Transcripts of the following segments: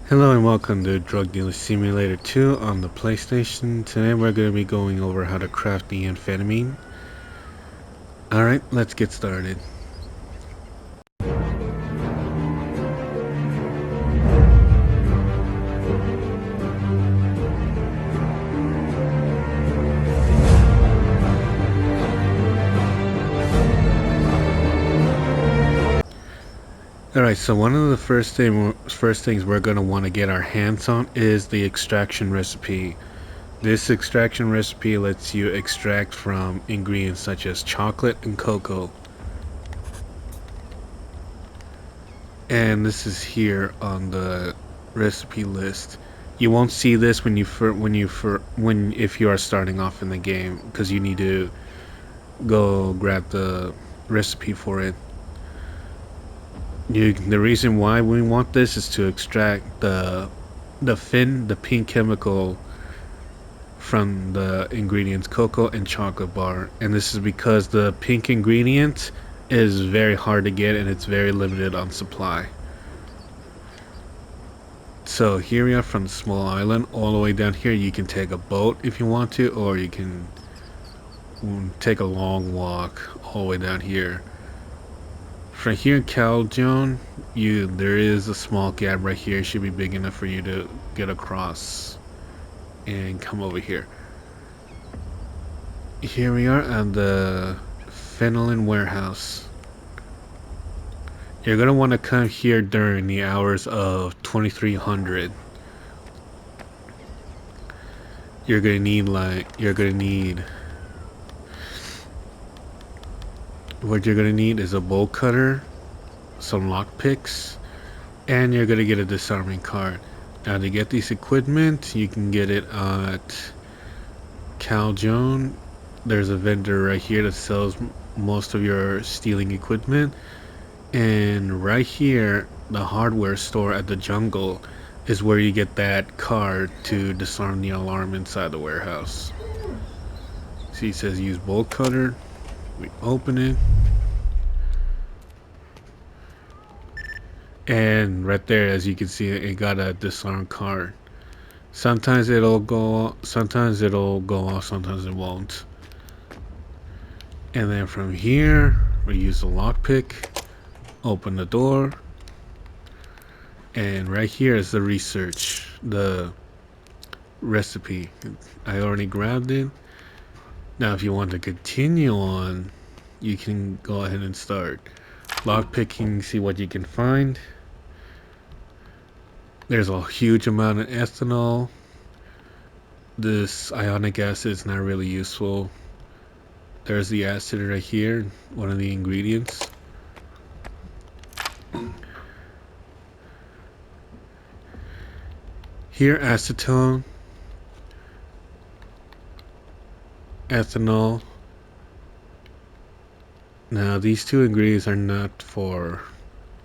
Hello and welcome to Drug Dealer Simulator 2 on the PlayStation. Today we're going to be going over how to craft the amphetamine. Alright, let's get started. Alright, so one of the first things we're going to want to get our hands on is the extraction recipe. This extraction recipe lets you extract from ingredients such as chocolate and cocoa. And this is here on the recipe list. You won't see this if you are starting off in the game, because you need to go grab the recipe for it. The reason why we want this is to extract the pink chemical from the ingredients cocoa and chocolate bar, and this is because the pink ingredient is very hard to get and it's very limited on supply. So here we are from the small island all the way down here. You can take a boat if you want to, or you can take a long walk all the way down here. From here in Caljoun, there is a small gap right here. It should be big enough for you to get across and come over here. Here we are at the Fenelon warehouse. You're gonna want to come here during the hours of 2300. You're gonna need what you're gonna need is a bolt cutter, some lock picks, and you're gonna get a disarming card. Now to get these equipment, you can get it at Caljoun. There's a vendor right here that sells most of your stealing equipment, and right here, the hardware store at the jungle is where you get that card to disarm the alarm inside the warehouse. See, it says use bolt cutter. We open it, and right there, as you can see, it got a disarm card. Sometimes it'll go off, sometimes it won't. And then from here, we use the lockpick, open the door, and right here is the the recipe. I already grabbed it. Now if you want to continue on, you can go ahead and start lockpicking, see what you can find. There's a huge amount of ethanol. This ionic acid is not really useful. There's the acid right here, one of the ingredients. Here, acetone, ethanol. Now these two ingredients are not for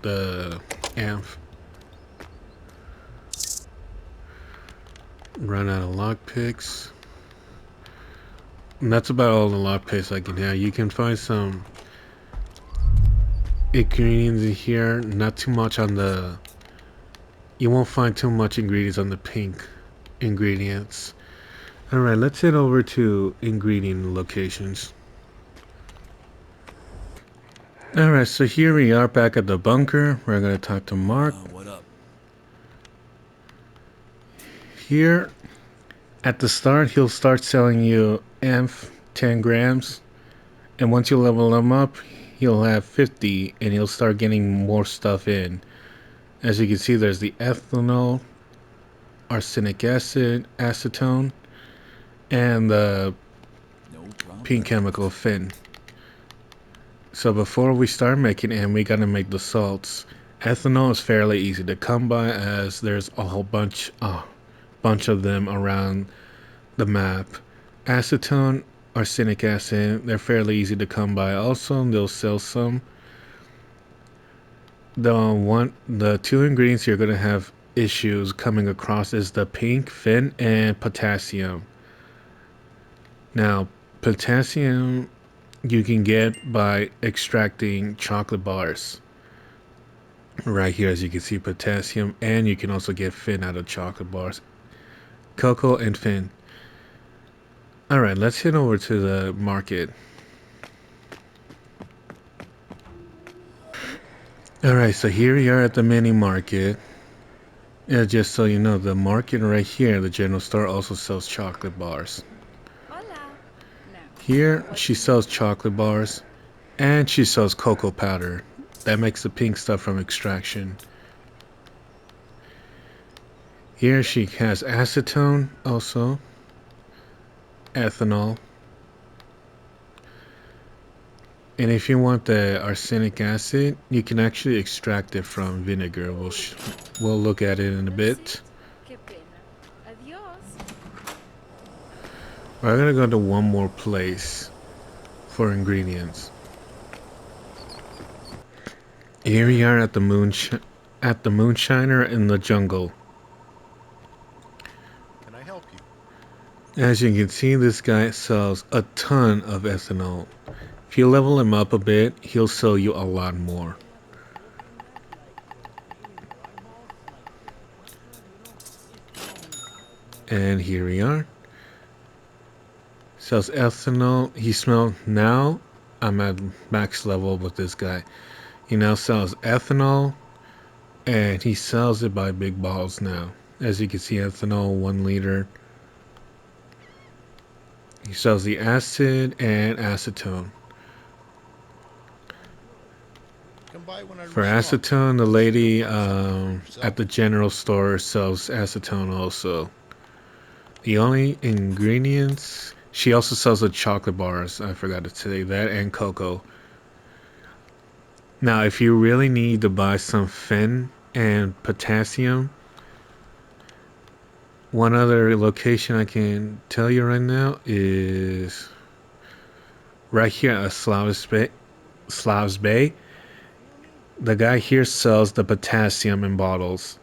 the amph. Run out of lockpicks. And that's about all the lockpicks I can have. You can find some ingredients in here, not too much on the... You won't find too much ingredients on the pink ingredients. Alright, let's head over to ingredient locations. Alright, so here we are back at the bunker. We're going to talk to Mark. What up? Here, at the start, he'll start selling you amph 10 grams. And once you level them up, he'll have 50 and he'll start getting more stuff in. As you can see, there's the ethanol, arsenic acid, acetone, and the pink chemical fin. So before we start making it, we gotta make the salts. Ethanol is fairly easy to come by, as there's a whole bunch of them around the map. Acetone, arsenic acid, they're fairly easy to come by also, and they'll sell some. The two ingredients you're gonna have issues coming across is the pink fin and potassium. Now, potassium you can get by extracting chocolate bars. Right here, as you can see, potassium, and you can also get Fin out of chocolate bars. Cocoa and Fin. Alright, let's head over to the market. Alright, so here we are at the mini market. Yeah, just so you know, the market right here, the general store, also sells chocolate bars. Here, she sells chocolate bars, and she sells cocoa powder. That makes the pink stuff from extraction. Here she has acetone also, ethanol. And if you want the arsenic acid, you can actually extract it from vinegar. We'll look at it in a bit. We're gonna go to one more place for ingredients. Here we are at the moonshiner in the jungle. Can I help you? As you can see, this guy sells a ton of ethanol. If you level him up a bit, he'll sell you a lot more. And here we are. Sells ethanol. He smells now. I'm at max level with this guy. He now sells ethanol, and he sells it by big balls now. As you can see, ethanol 1 liter. He sells the acid and acetone. For acetone, the lady at the general store sells acetone also. The only ingredients, she also sells the chocolate bars. I forgot to say that, and cocoa. Now, if you really need to buy some Fen and potassium, one other location I can tell you right now is right here at Slavs Bay. The guy here sells the potassium in bottles,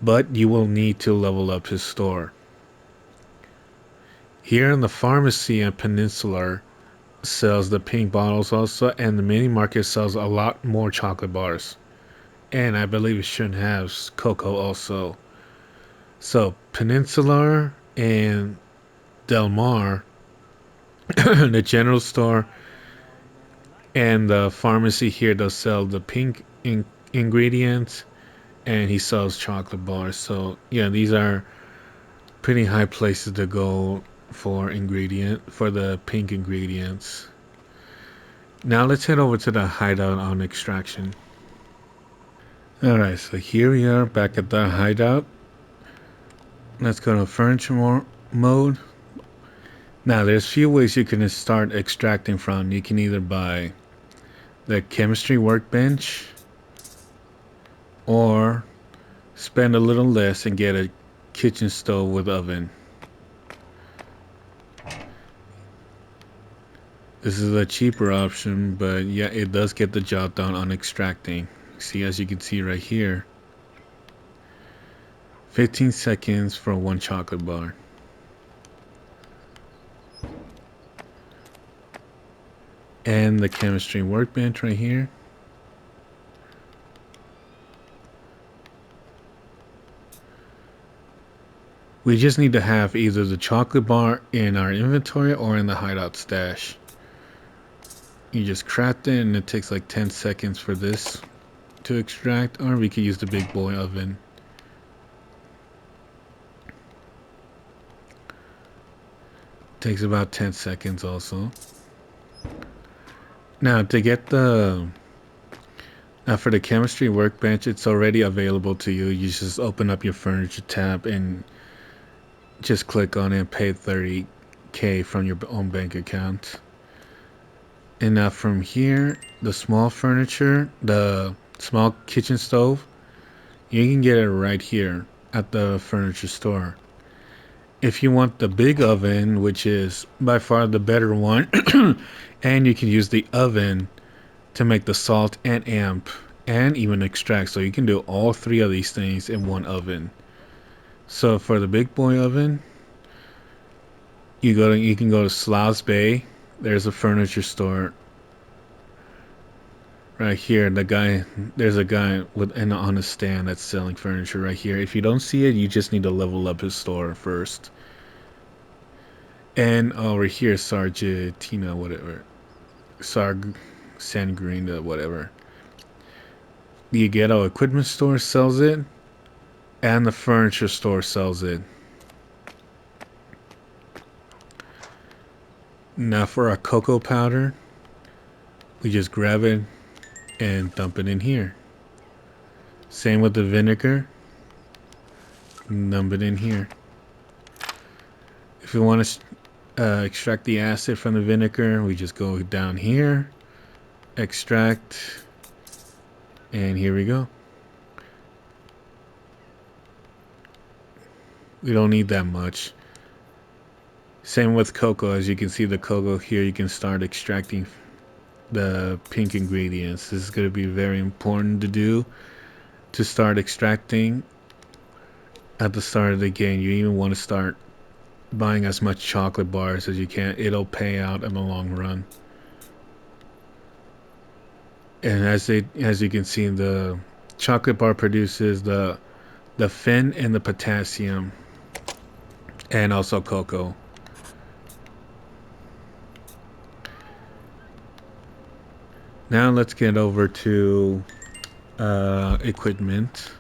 but you will need to level up his store. Here in the pharmacy at Peninsular sells the pink bottles also, and the mini market sells a lot more chocolate bars. And I believe it should have cocoa also. So Peninsular and Del Mar, the general store, and the pharmacy here does sell the pink ingredients, and he sells chocolate bars. So yeah, these are pretty high places to go for the pink ingredients. Now let's head over to the hideout on extraction. Alright, so here we are back at the hideout. Let's go to furniture mode. Now there's a few ways you can start extracting from. You can either buy the chemistry workbench, or spend a little less and get a kitchen stove with oven. This is a cheaper option, but yeah, it does get the job done on extracting. See, as you can see right here, 15 seconds for 1 chocolate bar. And the chemistry workbench right here. We just need to have either the chocolate bar in our inventory or in the hideout stash. You just craft it, and it takes like 10 seconds for this to extract, or we could use the big boy oven. Takes about 10 seconds also. Now to get for the chemistry workbench, it's already available to you. You just open up your furniture tab and just click on it and pay 30K from your own bank account. And now from here, the small furniture, the small kitchen stove, you can get it right here at the furniture store. If you want the big oven, which is by far the better one, and you can use the oven to make the salt and amp and even extract. So you can do all 3 of these things in one oven. So for the big boy oven, you can go to Slavs Bay. There's a furniture store Right here, there's a guy on a stand that's selling furniture right here. If you don't see it, you just need to level up his store first. And over here, Sargentina, whatever. Sangrinda, whatever. The Ghetto Equipment Store sells it, and the furniture store sells it. Now for our cocoa powder, we just grab it and dump it in here. Same with the vinegar, dump it in here. If you want to extract the acid from the vinegar, we just go down here, extract, and here we go. We don't need that much. Same with cocoa. As you can see the cocoa here, you can start extracting the pink ingredients. This is going to be very important to do, to start extracting at the start of the game. You even want to start buying as much chocolate bars as you can. It'll pay out in the long run. And as you can see, the chocolate bar produces the fen and the potassium, and also cocoa. Now let's get over to equipment.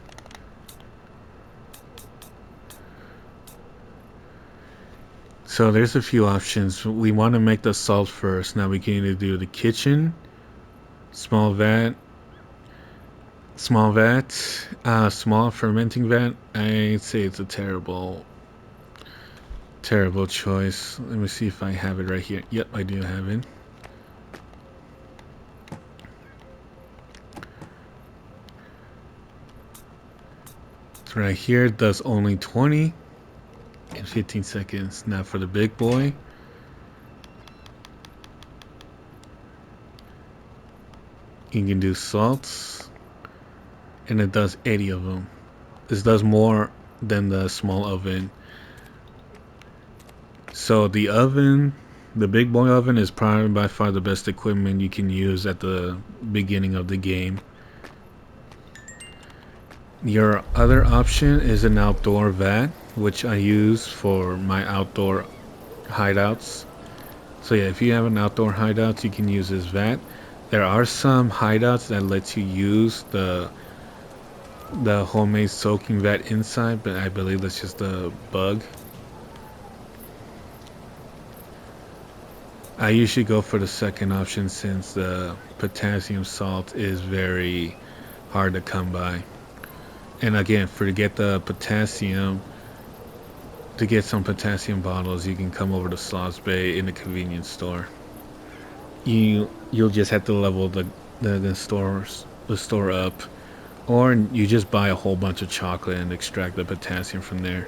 So there's a few options. We want to make the salt first. Now we can either do the kitchen, small small fermenting vat. I'd say it's a terrible choice. Let me see if I have it right here. Yep, I do have it. It's right here. It does only 20 in 15 seconds. Now for the big boy. You can do salts, and it does 80 of them. This does more than the small oven. So the oven, the big boy oven, is probably by far the best equipment you can use at the beginning of the game. Your other option is an outdoor vat, which I use for my outdoor hideouts. So yeah, if you have an outdoor hideout, you can use this vat. There are some hideouts that lets you use the homemade soaking vat inside, but I believe that's just a bug. I usually go for the second option since the potassium salt is very hard to come by. And again, to get the potassium, to get some potassium bottles, you can come over to Sloss Bay in the convenience store. You'll just have to level the store up, or you just buy a whole bunch of chocolate and extract the potassium from there.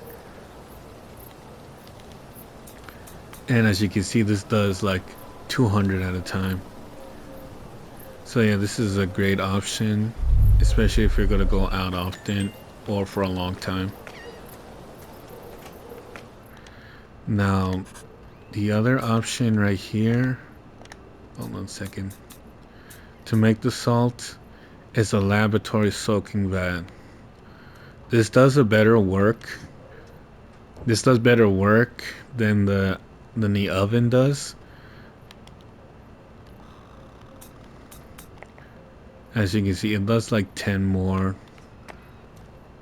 And as you can see, this does like 200 at a time. So yeah, this is a great option, especially if you're gonna go out often or for a long time. Now, the other option right here, hold on a second, to make the salt is a laboratory soaking vat. This does better work than the oven does. As you can see, it does like 10 more,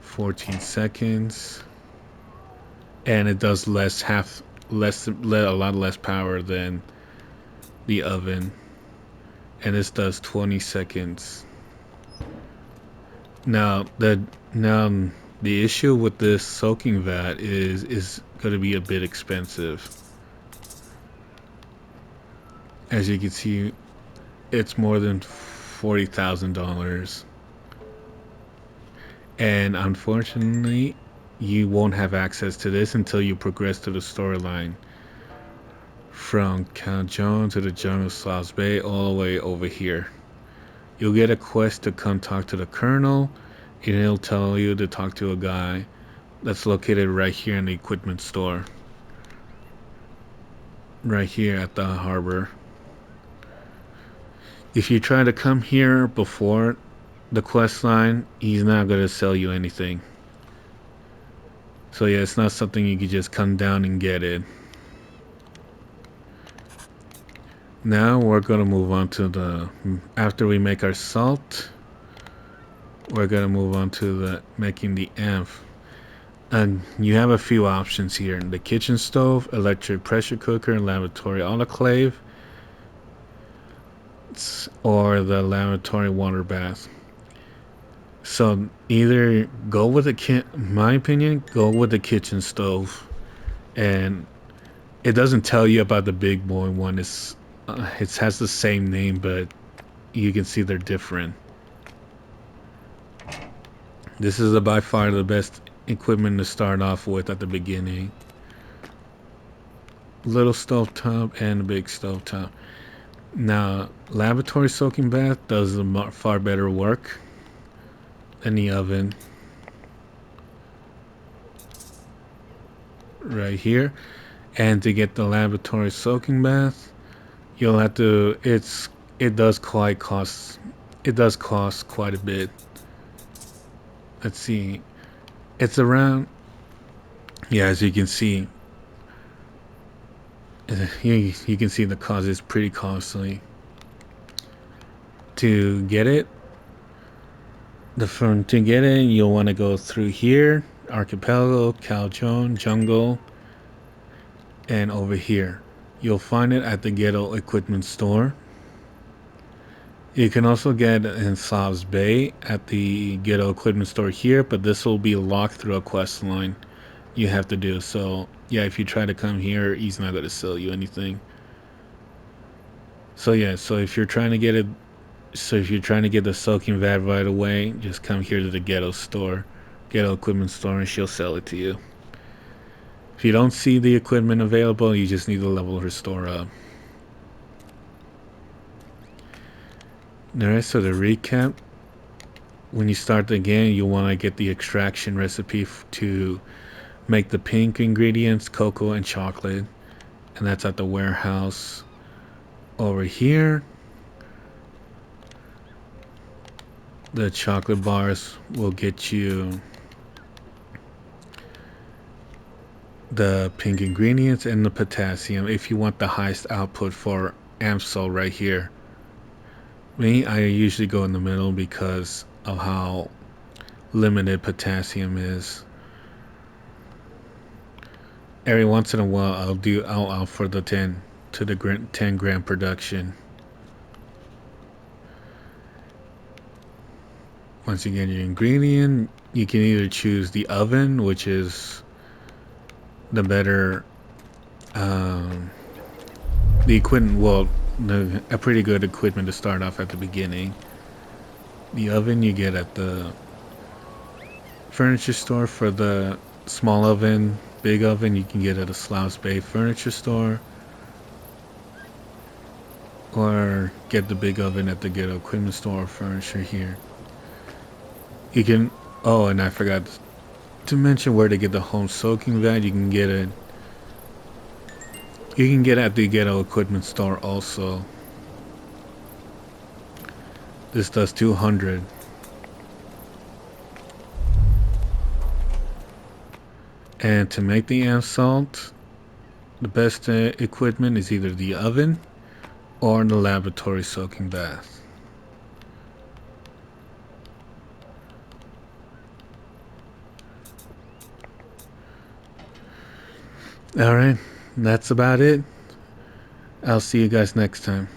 14 seconds, and it does a lot less power than the oven, and this does 20 seconds. Now the issue with this soaking vat is going to be a bit expensive. As you can see, it's more than $40,000, and unfortunately you won't have access to this until you progress to the storyline from Count Joan to the Jungle Sloss Bay all the way over here. You'll get a quest to come talk to the Colonel, and he'll tell you to talk to a guy that's located right here in the equipment store, right here at the harbor. If you try to come here before the quest line, he's not gonna sell you anything. So yeah, it's not something you can just come down and get it. Now we're gonna move on to the, after we make our salt, we're gonna move on to the making the amph. And you have a few options here: the kitchen stove, electric pressure cooker, lavatory autoclave, or the lavatory water bath. So either go with the my opinion, go with the kitchen stove, and it doesn't tell you about the big boy one. It has the same name, but you can see they're different. This is by far the best equipment to start off with at the beginning. Little stove top and a big stove top. Now, lavatory soaking bath does far better work than the oven. Right here. And to get the lavatory soaking bath, you'll have to, it does cost quite a bit. Let's see. It's around, yeah, as you can see, you can see the cost is pretty costly. To get it, you'll want to go through here, Archipelago, Calzone, Jungle, and over here. You'll find it at the Ghetto Equipment Store. You can also get it in Slav's Bay at the Ghetto Equipment Store here, but this will be locked through a quest line you have to do. So yeah, if you try to come here, he's not going to sell you anything. So yeah, if you're trying to get it, if you're trying to get the soaking vat right away, just come here to the Ghetto Equipment Store, and she'll sell it to you. If you don't see the equipment available, you just need to level her store up. Alright, so to recap, when you start the game, you want to get the extraction recipe to make the pink ingredients, cocoa and chocolate, and that's at the warehouse over here. The chocolate bars will get you the pink ingredients and the potassium if you want the highest output for Amsol right here. Me, I usually go in the middle because of how limited potassium is. Every once in a while, I'll out for the 10 gram production. Once you get your ingredient, you can either choose the oven, which is the better, the equipment. Well, a pretty good equipment to start off at the beginning. The oven you get at the furniture store. For the small oven, big oven, you can get at a Slough's Bay furniture store, or get the big oven at the Ghetto Equipment Store or furniture here. You can, oh, and I forgot to mention where to get the home soaking vat. You can get it at the Ghetto Equipment Store also. This does 200. And to make the amp salt, the best equipment is either the oven or the lavatory soaking bath. Alright, that's about it. I'll see you guys next time.